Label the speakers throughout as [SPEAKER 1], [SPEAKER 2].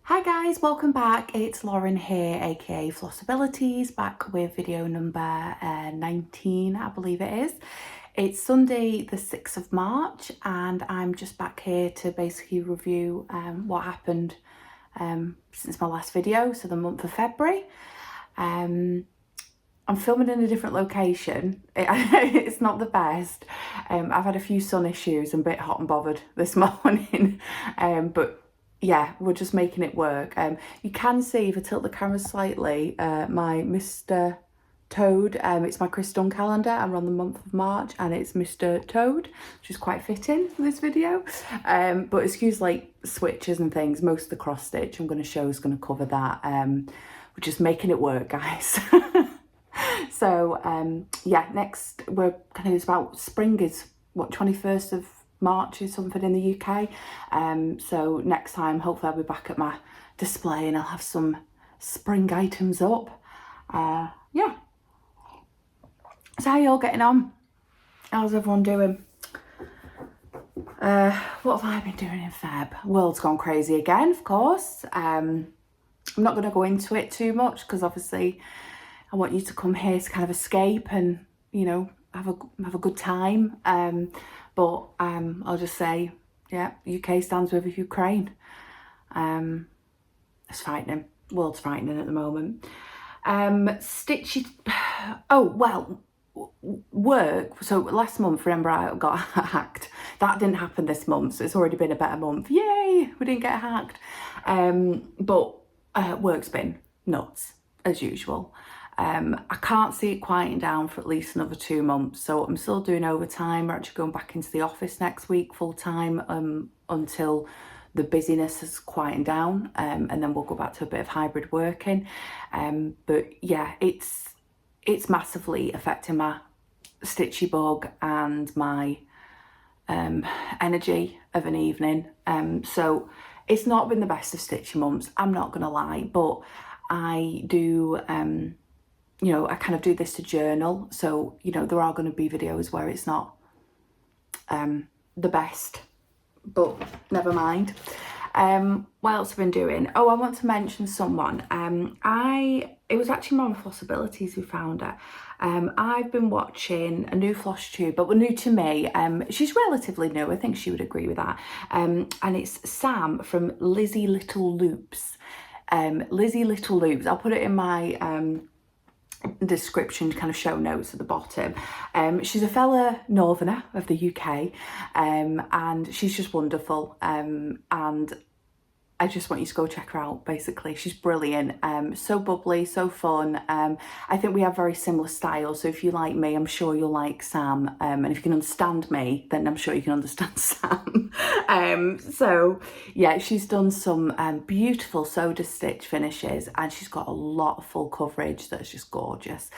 [SPEAKER 1] Hi guys, welcome back. It's Lauren here, aka Flossabilities, back with video number 19, I believe it is. It's Sunday the 6th of March and I'm just back here to basically review what happened since my last video, so the month of February. I'm filming in a different location. It's not the best. I've had a few sun issues and a bit hot and bothered this morning, but yeah, we're just making it work. You can see, if I tilt the camera slightly, my Mr. Toad, it's my Chris Dunn calendar. I'm on the month of March and it's Mr. Toad, which is quite fitting for this video. But excuse like switches and things, most of the cross stitch I'm going to show is going to cover that. We're just making it work, guys. So yeah, next we're kind of, it's about spring is what, 21st of March is something in the UK. So next time hopefully I'll be back at my display and I'll have some spring items up. Yeah. So how are you all getting on? How's everyone doing? What have I been doing in Feb? World's gone crazy again, of course. I'm not going to go into it too much because obviously I want you to come here to kind of escape and, you know, have a good time. But I'll just say, yeah, UK stands with Ukraine. It's frightening. World's frightening at the moment. Stitchy. Oh, well, work. So last month, remember, I got hacked. That didn't happen this month, so it's already been a better month. Yay, we didn't get hacked. But work's been nuts, as usual. I can't see it quieting down for at least another 2 months, so I'm still doing overtime. We're actually going back into the office next week full time until the busyness has quietened down, and then we'll go back to a bit of hybrid working. But yeah, it's massively affecting my stitchy bug and my energy of an evening. So it's not been the best of stitchy months, I'm not gonna lie, but I do you know, I kind of do this to journal, so you know there are going to be videos where it's not the best, but never mind. What else have I been doing? Oh, I want to mention someone. It was actually Mama Flossabilities who found her. I've been watching a new Flosstube, but new to me. She's relatively new, I think she would agree with that. And it's Sam from Lizzie Little Loops. Lizzie Little Loops, I'll put it in my description, kind of show notes at the bottom. She's a fella northerner of the UK, and she's just wonderful, and I just want you to go check her out. Basically, she's brilliant, so bubbly, so fun. I think we have very similar styles, so if you like me, I'm sure you'll like Sam, and if you can understand me, then I'm sure you can understand Sam. So yeah, she's done some beautiful soda stitch finishes, and she's got a lot of full coverage that's just gorgeous.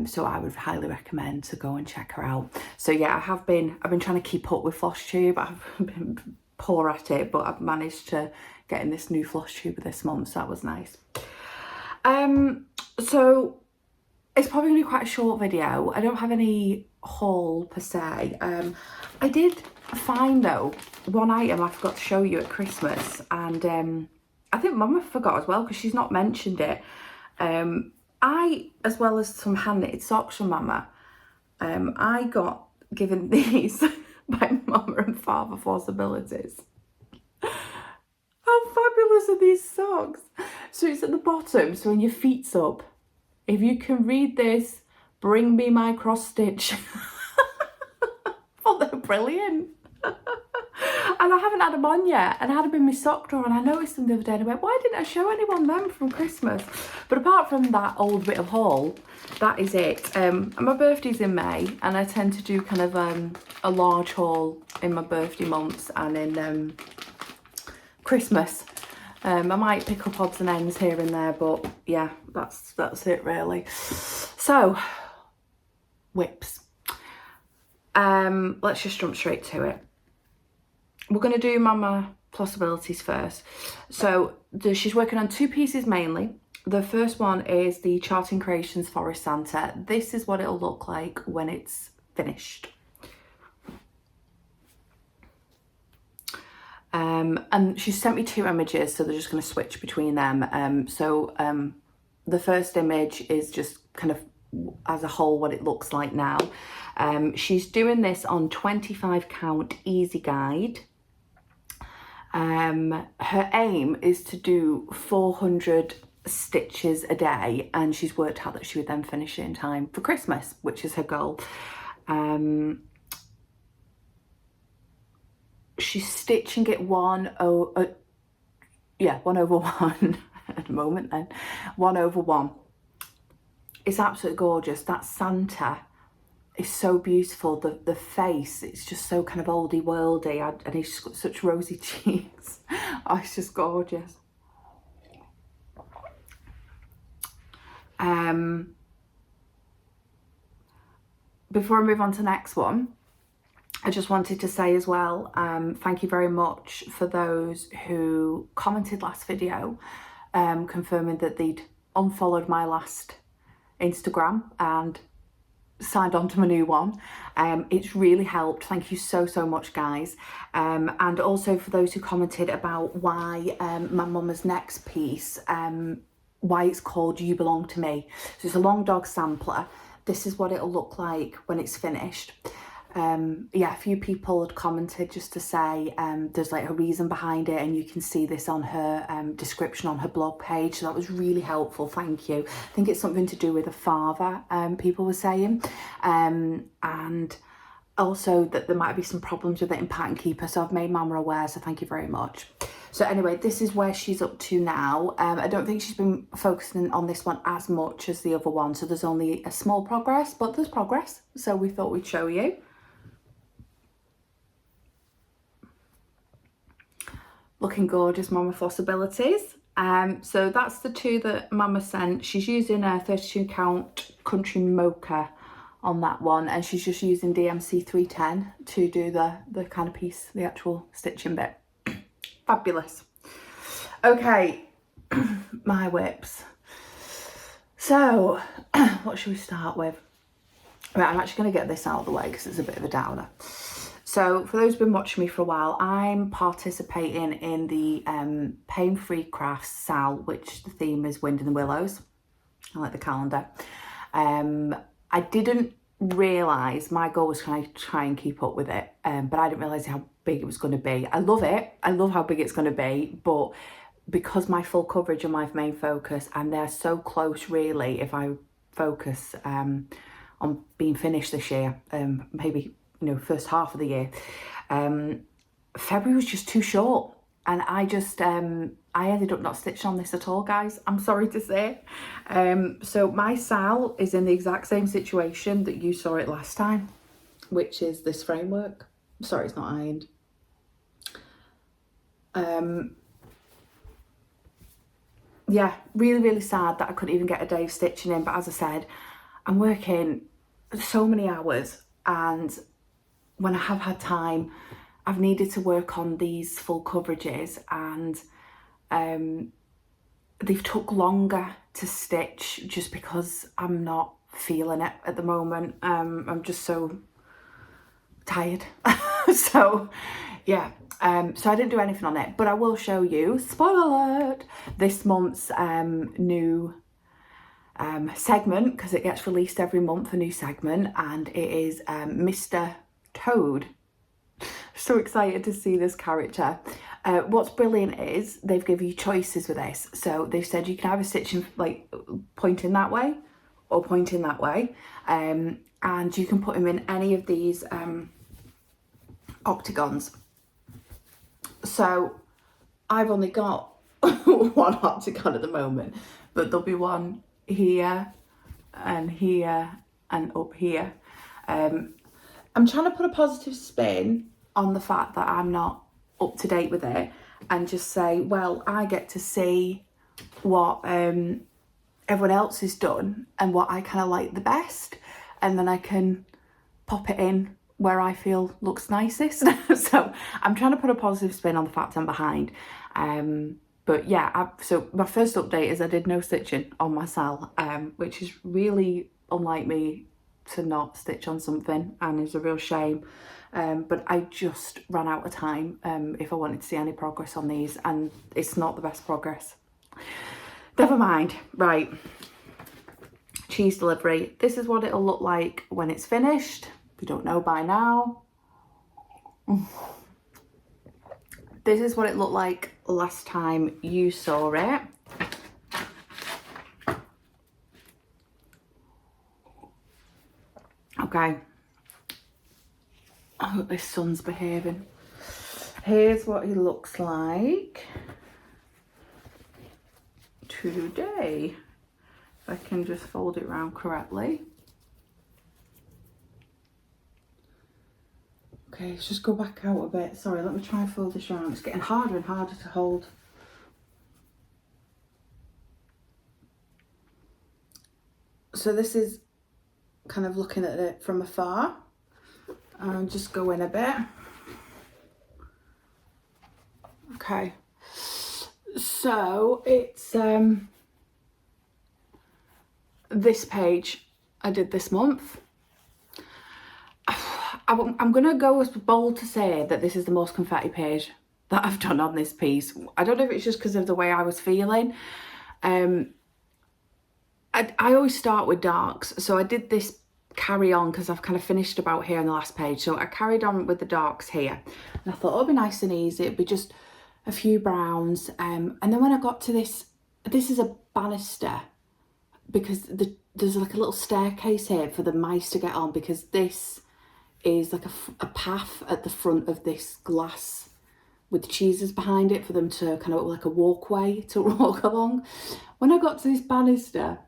[SPEAKER 1] So I would highly recommend to go and check her out. So yeah, I've been trying to keep up with Flosstube. I've been poor at it, but I've managed to get in this new Flosstube this month, so that was nice. So it's probably going to be quite a short video. I don't have any haul per se. I did find though one item I forgot to show you at Christmas, and I think Mama forgot as well because she's not mentioned it. I, as well as some hand knitted socks from Mama, I got given these by Mama and Father Flossabilities. How fabulous are these socks? So it's at the bottom, so when your feet's up, if you can read this, bring me my cross stitch. Oh, they're brilliant. And I haven't had them on yet, and I had them in my sock drawer, and I noticed them the other day and I went, why didn't I show anyone them from Christmas? But apart from that old bit of haul, that is it. My birthday's in May, and I tend to do kind of a large haul in my birthday months and in Christmas. I might pick up odds and ends here and there, but yeah, that's it really. So whips. Let's just jump straight to it. We're going to do Mama Flossabilities first. So she's working on 2 pieces mainly. The first one is the Charting Creations Forest Santa. This is what it'll look like when it's finished. And she sent me 2 images, so they're just going to switch between them. The first image is just kind of as a whole what it looks like now. She's doing this on 25 count easy guide. Her aim is to do 400 stitches a day, and she's worked out that she would then finish it in time for Christmas, which is her goal. She's stitching it 1/1 at the moment then, 1/1. It's absolutely gorgeous. That Santa is so beautiful. The face, it's just so kind of oldie worldy, and he's got such rosy cheeks. Oh, it's just gorgeous. Before I move on to the next one, I just wanted to say as well, thank you very much for those who commented last video, confirming that they'd unfollowed my last Instagram and signed on to my new one. It's really helped. Thank you so much, guys. And also for those who commented about why my mama's next piece, why it's called You Belong to Me. So it's a long dog sampler. This is what it'll look like when it's finished. Yeah, a few people had commented just to say there's like a reason behind it, and you can see this on her description on her blog page, so that was really helpful. Thank you. I think it's something to do with a father, people were saying, and also that there might be some problems with it in Pattern Keeper, so I've made Mama aware, so thank you very much. So anyway, this is where she's up to now. I don't think she's been focusing on this one as much as the other one, so there's only a small progress, but there's progress, so we thought we'd show you. Looking gorgeous, Mama Flossabilities. So that's the 2 that Mama sent. She's using a 32 count country mocha on that one, and she's just using DMC 310 to do the kind of piece, the actual stitching bit. Fabulous. Okay, my whips. So what should we start with? Right, I'm actually going to get this out of the way because it's a bit of a downer. So for those who've been watching me for a while, I'm participating in the Pain-Free Crafts SAL, which the theme is Wind in the Willows. I like the calendar. I didn't realise, my goal was to try and keep up with it, but I didn't realise how big it was going to be. I love it. I love how big it's going to be, but because my full coverage and my main focus, and they're so close really, if I focus on being finished this year, maybe, you know, first half of the year, February was just too short, and I just I ended up not stitching on this at all, guys. I'm sorry to say. So my SAL is in the exact same situation that you saw it last time, which is this framework. Sorry, it's not ironed. Yeah, really sad that I couldn't even get a day of stitching in, but as I said, I'm working so many hours, and when I have had time, I've needed to work on these full coverages, and they've took longer to stitch just because I'm not feeling it at the moment. I'm just so tired. So yeah, so I didn't do anything on it, but I will show you, spoiler alert, this month's new segment, because it gets released every month, a new segment, and it is Mr. Toad. So excited to see this character. What's brilliant is they've given you choices with this. So they've said you can have a stitching like pointing that way or pointing that way, and you can put him in any of these octagons. So I've only got one octagon at the moment, but there'll be one here and here and up here. I'm trying to put a positive spin on the fact that I'm not up to date with it, and just say, well, I get to see what everyone else has done and what I kind of like the best, and then I can pop it in where I feel looks nicest. So I'm trying to put a positive spin on the fact I'm behind. But yeah, so my first update is I did no stitching on my SAL, which is really unlike me to not stitch on something, and is a real shame. but I just ran out of time if I wanted to see any progress on these, and it's not the best progress. Never mind. Right, cheese delivery. This is what it'll look like when it's finished, if you don't know by now. This is what it looked like last time you saw it. Okay. I hope this sun's behaving. Here's what he looks like today. If I can just fold it around correctly. Okay, let's just go back out a bit. Sorry, let me try and fold this around. It's getting harder and harder to hold. So this is kind of looking at it from afar. And just go in a bit. Okay. So it's this page I did this month. I'm going to go as bold to say that this is the most confetti page that I've done on this piece. I don't know if it's just because of the way I was feeling. I always start with darks. So I did this carry on because I've kind of finished about here on the last page. So I carried on with the darks here. And I thought, it'll be nice and easy. It'd be just a few browns. And then when I got to this is a banister because there's like a little staircase here for the mice to get on, because this is like a path at the front of this glass with cheeses behind it for them to kind of like a walkway to walk along. When I got to this banister,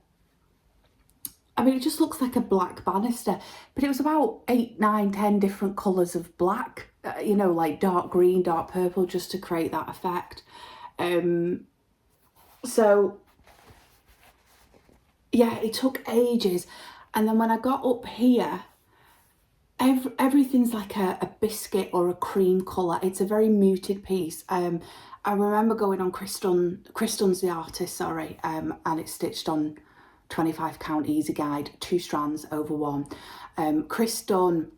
[SPEAKER 1] I mean, it just looks like a black banister, but it was about 8, 9, 10 different colours of black, you know, like dark green, dark purple, just to create that effect. So yeah, it took ages. And then when I got up here, everything's like a biscuit or a cream colour. It's a very muted piece. I remember going on Chris Dunn's the artist, sorry, and it's stitched on 25 count easy guide, 2 strands over 1. Chris Dunn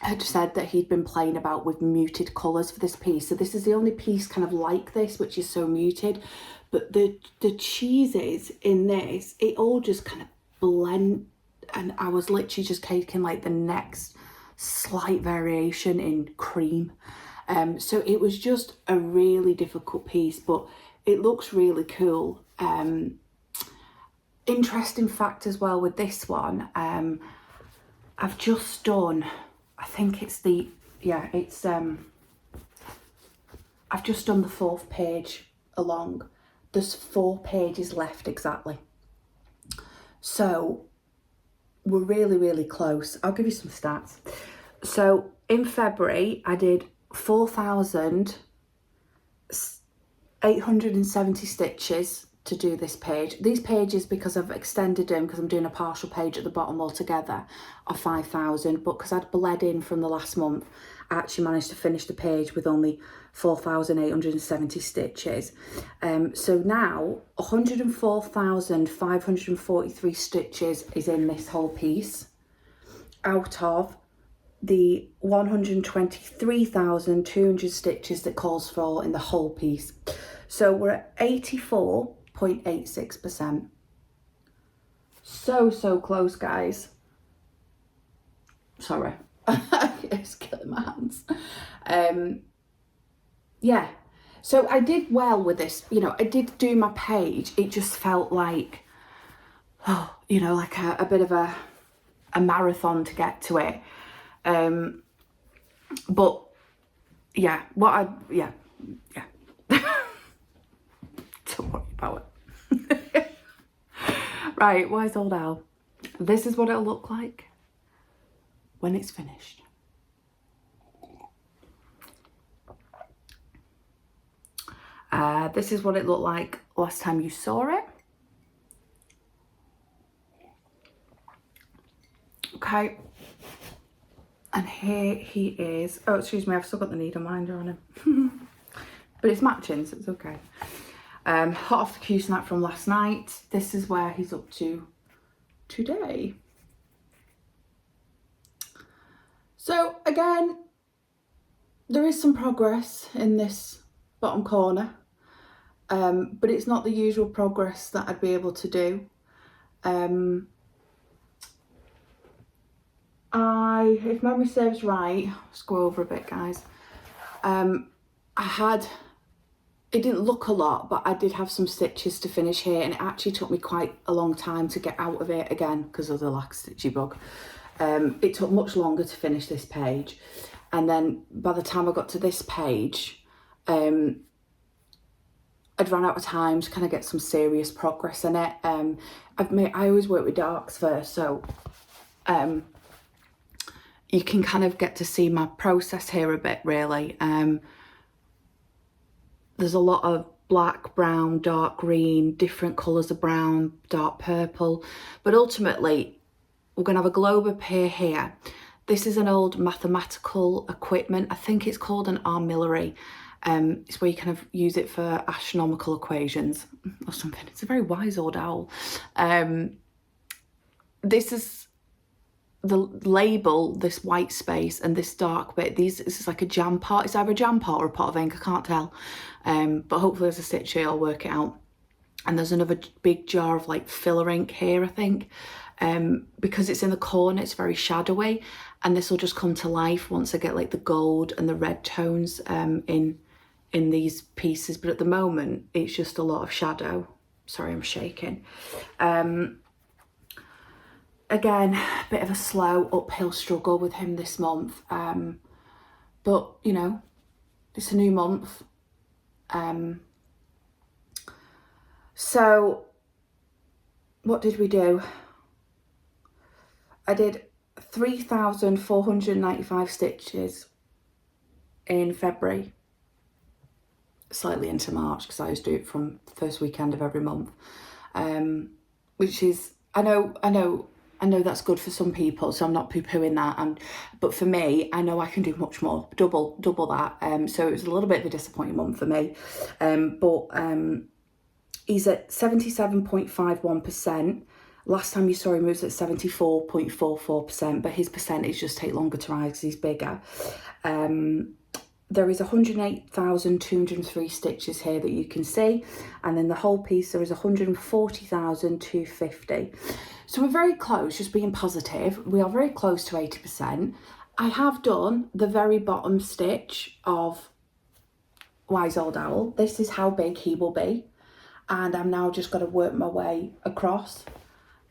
[SPEAKER 1] had said that he'd been playing about with muted colours for this piece. So this is the only piece kind of like this, which is so muted. But the cheeses in this, it all just kind of blend. And I was literally just taking like the next slight variation in cream. So it was just a really difficult piece, but it looks really cool. Interesting fact as well with this one, I've just done, I think it's the, yeah, it's, I've just done the 4th page along. There's 4 pages left exactly. So we're really, really close. I'll give you some stats. So in February, I did 4,870 stitches to do this page. These pages, because I've extended them, because I'm doing a partial page at the bottom altogether, are 5,000. But because I'd bled in from the last month, I actually managed to finish the page with only 4,870 stitches. So now 104,543 stitches is in this whole piece out of the 123,200 stitches that calls for in the whole piece. So we're at 84.86%. So close, guys. Sorry. It's killing my hands. Yeah, so I did well with this. You know, I did do my page. It just felt like, oh, you know, like a bit of a marathon to get to it. But yeah, yeah. Don't worry about it. Right, wise old owl. This is what it'll look like when it's finished. This is what it looked like last time you saw it. Okay. And here he is. Oh, excuse me, I've still got the needle minder on him. But it's matching, so it's okay. Hot off the Q-snap from last night. This is where he's up to today. So again, there is some progress in this bottom corner, but it's not the usual progress that I'd be able to do. If memory serves right, let's go over a bit, guys. It didn't look a lot, but I did have some stitches to finish here, and it actually took me quite a long time to get out of it again because of the lax stitchy bug. It took much longer to finish this page, and then by the time I got to this page, I'd run out of time to kind of get some serious progress in it. I always work with darks first, so you can kind of get to see my process here a bit, really. There's a lot of black, brown, dark green, different colours of brown, dark purple, but ultimately we're going to have a globe appear here. This is an old mathematical equipment. I think it's called an armillary. It's where you kind of use it for astronomical equations or something. It's a very wise old owl. This is the label, this white space and this dark bit. This is like a jam pot. It's either a jam pot or a pot of ink, I can't tell. But hopefully there's a stitch here, I'll work it out. And there's another big jar of like filler ink here, I think. Because it's in the corner, it's very shadowy, and this will just come to life once I get like the gold and the red tones in these pieces. But at the moment, it's just a lot of shadow. Sorry, I'm shaking. Again, a bit of a slow uphill struggle with him this month. But, you know, it's a new month. So, what did we do? I did 3,495 stitches in February. Slightly into March, because I always do it from the first weekend of every month. Which is, I know that's good for some people, so I'm not poo-pooing that. But for me, I know I can do much more, double that. So it was a little bit of a disappointing month for me. But he's at 77.51%. Last time you saw him, he was at 74.44%, but his percentage just take longer to rise because he's bigger. There is 108,203 stitches here that you can see, and then the whole piece there is 140,250. So we're very close, just being positive. We are very close to 80%. I have done the very bottom stitch of Wise Old Owl. This is how big he will be, and I'm now just got to work my way across,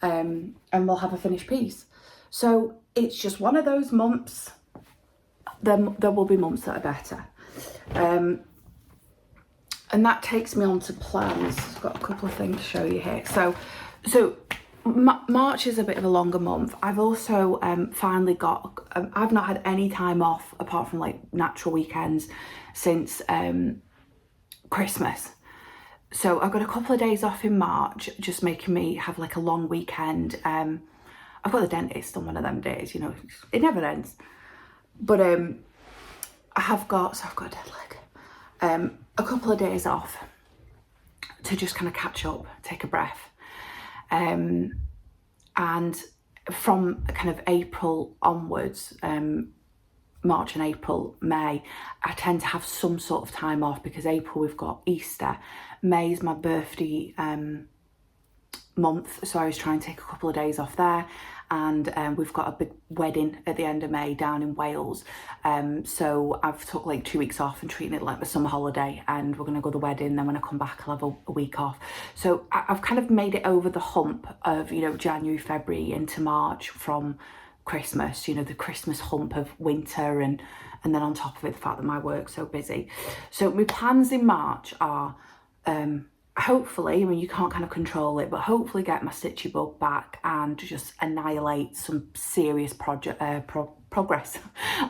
[SPEAKER 1] and we'll have a finished piece. So it's just one of those months. There will be months that are better. And that takes me on to plans. I've got a couple of things to show you here. So March is a bit of a longer month. I've also finally got, I've not had any time off apart from like natural weekends since Christmas. So I've got a couple of days off in March, just making me have like a long weekend. I've got the dentist on one of them days, you know, it never ends. But I've got a dead leg. A couple of days off to just kind of catch up, take a breath. And from kind of April onwards, March and April, May, I tend to have some sort of time off because April we've got Easter. May is my birthday month, so I was trying to take a couple of days off there. And we've got a big wedding at the end of May down in Wales. So I've took like 2 weeks off and treating it like my summer holiday, and we're going to go to the wedding. Then when I come back, I'll have a week off. So I've kind of made it over the hump of, you know, January, February into March from Christmas, you know, the Christmas hump of winter, and then on top of it, the fact that my work's so busy. So my plans in March are, hopefully, I mean, you can't kind of control it, but hopefully get my stitchy bug back and just annihilate some serious progress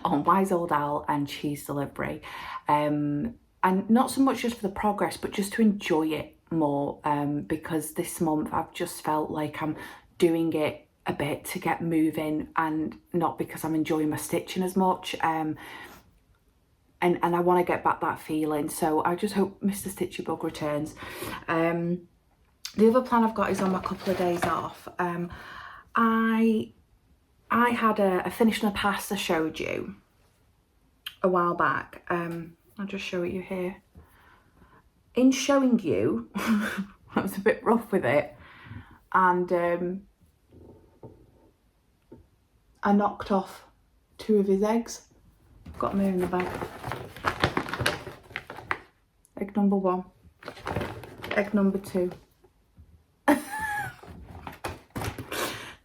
[SPEAKER 1] on Wise Old Owl and cheese delivery. And not so much just for the progress, but just to enjoy it more, because this month I've just felt like I'm doing it a bit to get moving and not because I'm enjoying my stitching as much. And I want to get back that feeling. So I just hope Mr. Stitchy Bug returns. The other plan I've got is on my couple of days off. I I had a finish in the past I showed you a while back. I'll just show it you here. In showing you, I was a bit rough with it, and I knocked off 2 of his eggs. Got them here in the bag. Egg number 1, egg number 2.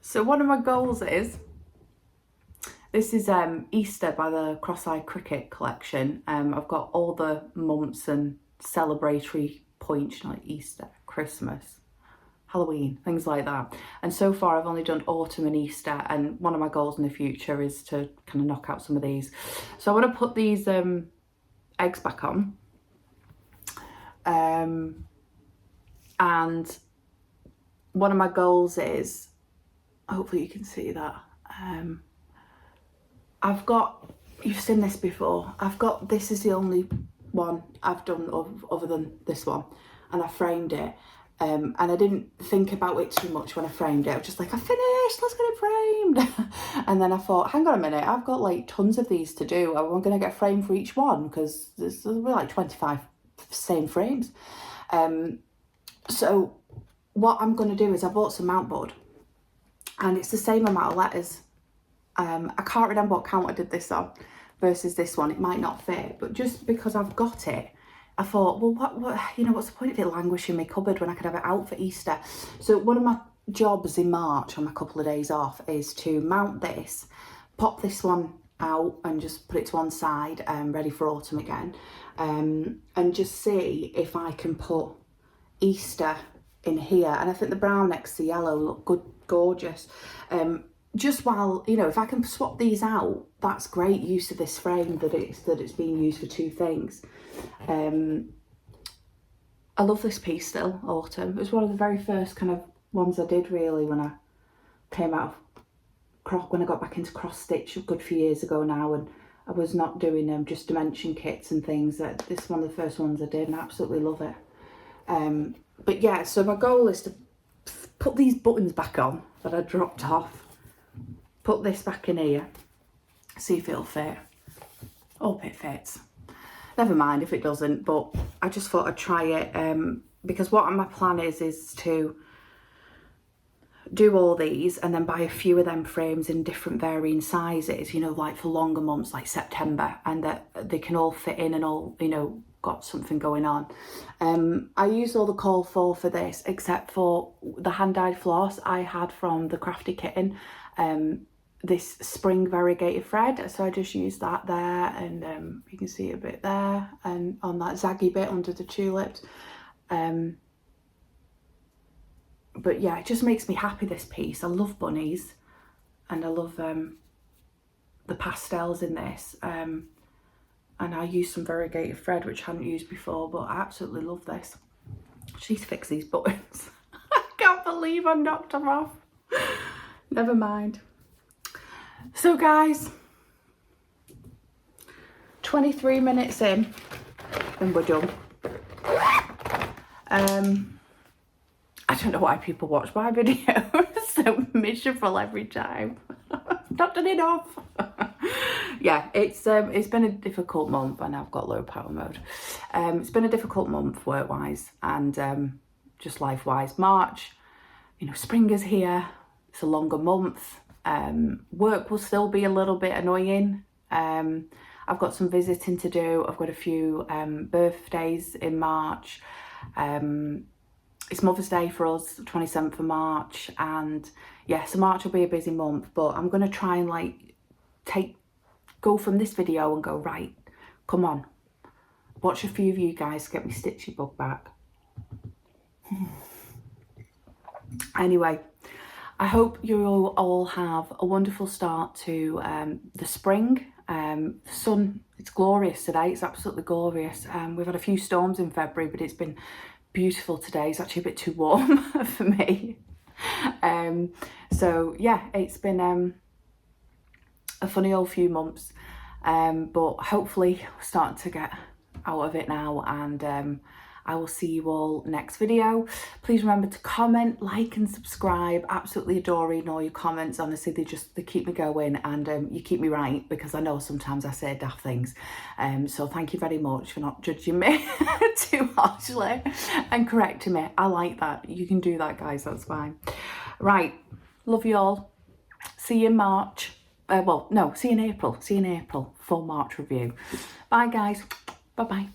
[SPEAKER 1] So one of my goals is, this is Easter by the Cross-Eyed Cricket collection. I've got all the months and celebratory points, like Easter, Christmas, Halloween, things like that. And so far I've only done autumn and Easter, and one of my goals in the future is to kind of knock out some of these. So I want to put these eggs back on. And one of my goals is, hopefully you can see that, I've got, you've seen this before, this is the only one I've done other than this one, and I framed it, and I didn't think about it too much when I framed it. I was just like, I finished, let's get it framed. And then I thought, hang on a minute, I've got like tons of these to do. I'm going to get framed for each one, because there's like 25 same frames. So what I'm going to do is I bought some mount board, and it's the same amount of letters. I can't remember what count I did this on versus this one. It might not fit, but just because I've got it, I thought, well, what you know, what's the point of it languishing in my cupboard when I could have it out for Easter? So one of my jobs in March on my couple of days off is to mount this, pop this one out and just put it to one side, ready for autumn again, and just see if I can put Easter in here. And I think the brown next to yellow look good, gorgeous. Just while, you know, if I can swap these out, that's great use of this frame, that it's being used for 2 things. I love this piece still, autumn. It was one of the very first kind of ones I did really when I came out of, when I got back into cross stitch a good few years ago now, and I was not doing just dimension kits and things. This is one of the first ones I did, and I absolutely love it. But yeah, so my goal is to put these buttons back on that I dropped off, put this back in here, see if it'll fit. Hope it fits. Never mind if it doesn't, but I just thought I'd try it, because what my plan is to do all these and then buy a few of them frames in different varying sizes, you know, like for longer months like September, and that they can all fit in and all, you know, got something going on. I used all the call for this except for the hand-dyed floss I had from the Crafty Kitten, this spring variegated thread, so I just used that there, and you can see a bit there and on that zaggy bit under the tulips. But yeah, it just makes me happy, this piece. I love bunnies, and I love the pastels in this, and I used some variegated thread which I hadn't used before, but I absolutely love this. She needs to fix these buttons. I can't believe I knocked them off. Never mind. So guys, 23 minutes in and we're done. I don't know why people watch my videos. So miserable every time. Not done enough. Yeah, it's been a difficult month, and I've got low power mode. It's been a difficult month work-wise and just life-wise. March, you know, spring is here. It's a longer month. Work will still be a little bit annoying. I've got some visiting to do. I've got a few birthdays in March. It's Mother's Day for us, 27th of March, and yeah, so March will be a busy month, but I'm going to try and like go from this video and go, right, come on, watch a few of you guys get me stitchy bug back. Anyway, I hope you all have a wonderful start to the spring. The sun, it's glorious today, it's absolutely glorious. We've had a few storms in February, but it's been beautiful today. It's actually a bit too warm for me. So yeah, it's been a funny old few months, but hopefully we're starting to get out of it now, and I will see you all next video. Please remember to comment, like and subscribe. Absolutely adore reading all your comments. Honestly, they keep me going, and you keep me right, because I know sometimes I say daft things. So thank you very much for not judging me too harshly and correcting me. I like that. You can do that, guys, that's fine. Right, love you all. See you in March. See you in April. See you in April. Full March review. Bye, guys. Bye-bye.